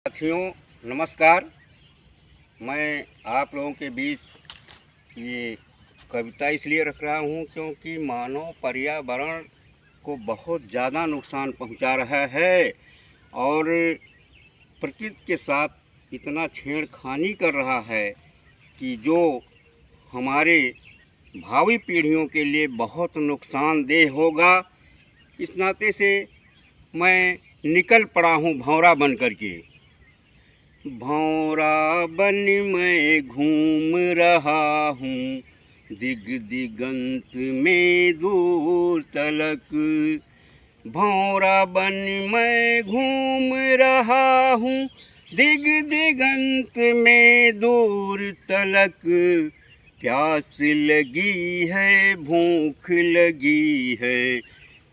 साथियों नमस्कार। मैं आप लोगों के बीच ये कविता इसलिए रख रहा हूँ क्योंकि मानव पर्यावरण को बहुत ज़्यादा नुकसान पहुँचा रहा है और प्रकृति के साथ इतना छेड़खानी कर रहा है कि जो हमारे भावी पीढ़ियों के लिए बहुत नुकसानदेह होगा। इस नाते से मैं निकल पड़ा हूँ भंवरा बन कर के। भंवरा बन मैं घूम रहा हूँ दिग दिगंत में दूर तलक। भंवरा बन मैं घूम रहा हूँ दिग दिगंत में दूर तलक। प्यास लगी है भूख लगी है,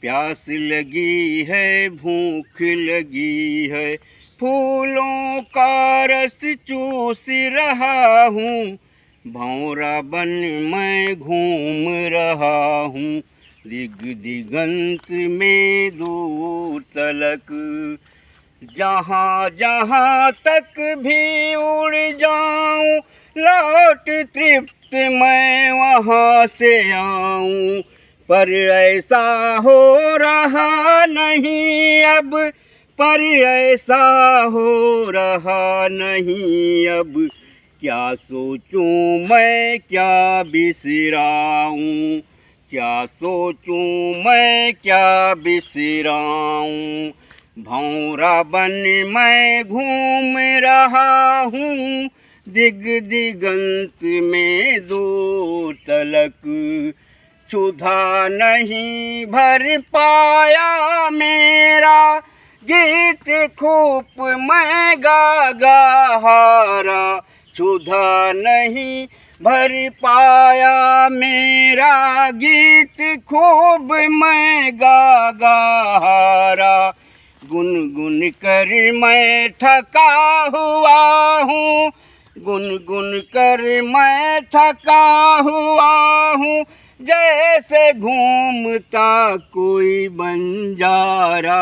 प्यास लगी है भूख लगी है। फूलों का रस चूस रहा हूँ, भंवरा बन मैं घूम रहा हूँ दिग दिगंत में दूर तलक। जहाँ जहाँ तक भी उड़ जाऊँ लौट तृप्त मैं वहाँ से आऊँ, पर ऐसा हो रहा नहीं अब, पर ऐसा हो रहा नहीं अब। क्या सोचूं मैं क्या बिसराऊं, क्या सोचूं मैं क्या बिसराऊं। भंवरा बन मैं घूम रहा हूँ दिग दिगंत में दूर तलक। क्षुधा नहीं भर पाया मेरा गीत खूब मैं गा हारा। क्षुधा नहीं भर पाया मेरा गीत खूब मैं गा हारा। गुनगुन कर मैं थका हुआ हूँ, गुनगुन कर मैं थका हुआ हूँ। जैसे घूमता कोई बंजारा,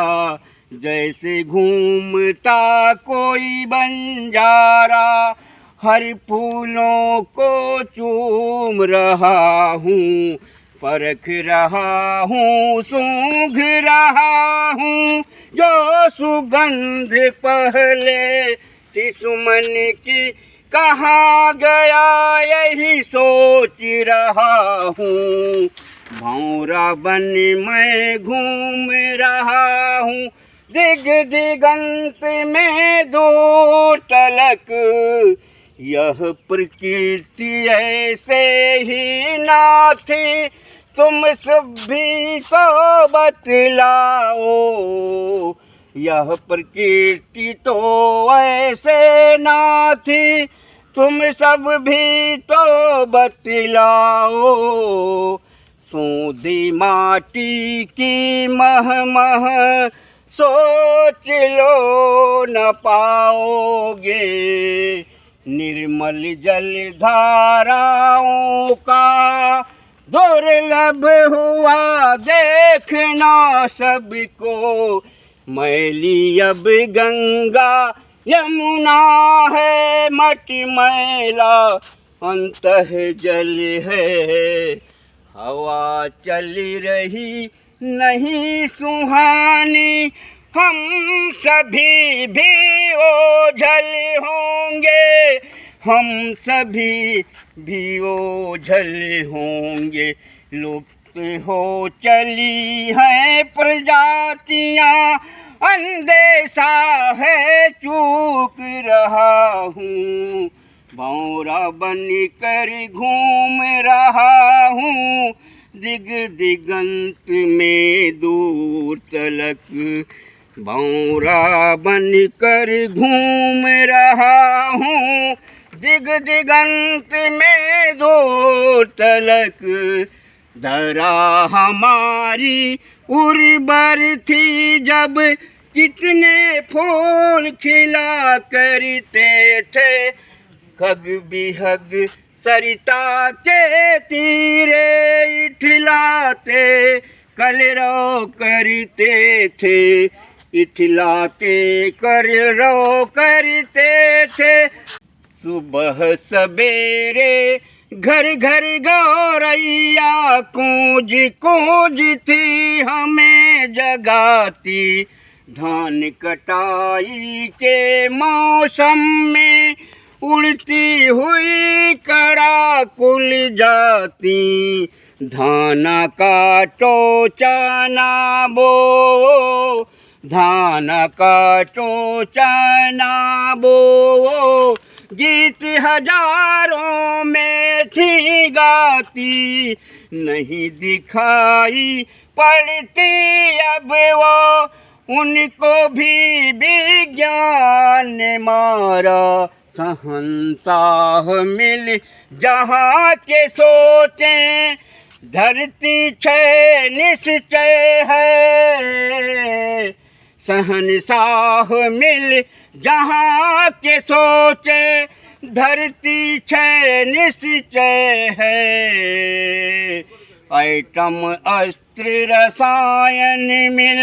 जैसे घूमता कोई बंजारा। हर फूलों को चूम रहा हूँ, परख रहा हूँ सूंघ रहा हूँ। जो सुगंध पहले थी सुमन की कहाँ गया यही सोच रहा हूँ। भंवरा बन मैं घूम रहा हूँ दिग दिगंत में दूर तलक। यह प्रकृति ऐसे ही ना थी, तुम सब भी तो बतलाओ। यह प्रकृति तो ऐसे ना थी, तुम सब भी तो बतलाओ। सोंधी माटी की मह मह सोच लो न पाओगे। निर्मल जल धाराओं का दुर्लभ हुआ देखना सबको। मैली अब गंगा यमुना है मट मैला अंतः जल है। हवा चल रही नहीं सुहानी, हम सभी भी ओझल होंगे, हम सभी भी ओझल होंगे। लुप्त हो चली हैं प्रजातियाँ, अंदेशा है चूक रहा हूँ। भंवरा बन कर घूम रहा हूँ दिग दिगंत में दूर तलक। भंवरा बन कर घूम रहा हूँ दिग दिगंत में दूर तलक। धरा हमारी उर्वर थी जब कितने फूल खिला करते थे। खग बिहग सरिता के तीरे इठलाते कलरव करते थे। इठलाते कर रो करते थे। सुबह सवेरे घर घर गौरैया कूंज कूंज थी हमें जगाती। धान कटाई के मौसम में उड़ती हुई कड़ा कुल जाती। धाना काटो चना बो, धान काटो चना बो, गीत हजारों में थी गाती। नहीं दिखाई पड़ती अब वो, उनको भी विज्ञान ने मारा। शहंशाह मिल जहाँ के सोचें, धरती छह निश्चय है। शहंशाह मिल जहाँ के सोचे, धरती छह निश्चय है। एटम अस्त्र रसायन मिल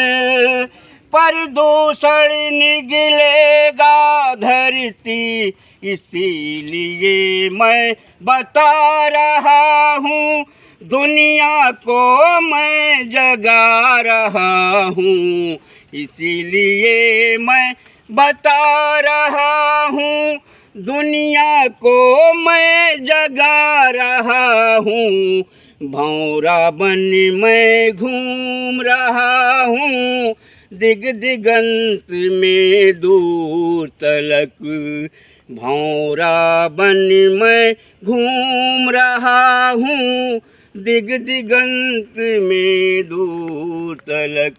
प्रदूषण निगलेगा धरती। इसीलिए मैं बता रहा हूँ दुनिया को, मैं जगा रहा हूँ। इसीलिए मैं बता रहा हूँ दुनिया को, मैं जगा रहा हूँ। भौरा बन मैं घूम रहा हूँ, दिग दिगंत में दूर तलक। भौरा बन मैं घूम रहा हूँ, दिग दिगंत में दूर तलक।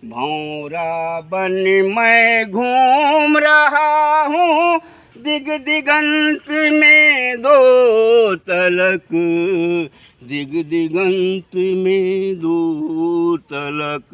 भौरा बन मैं घूम रहा हूँ, दिग दिगंत में दो तलक। दिग दिगंत में दूर तलक।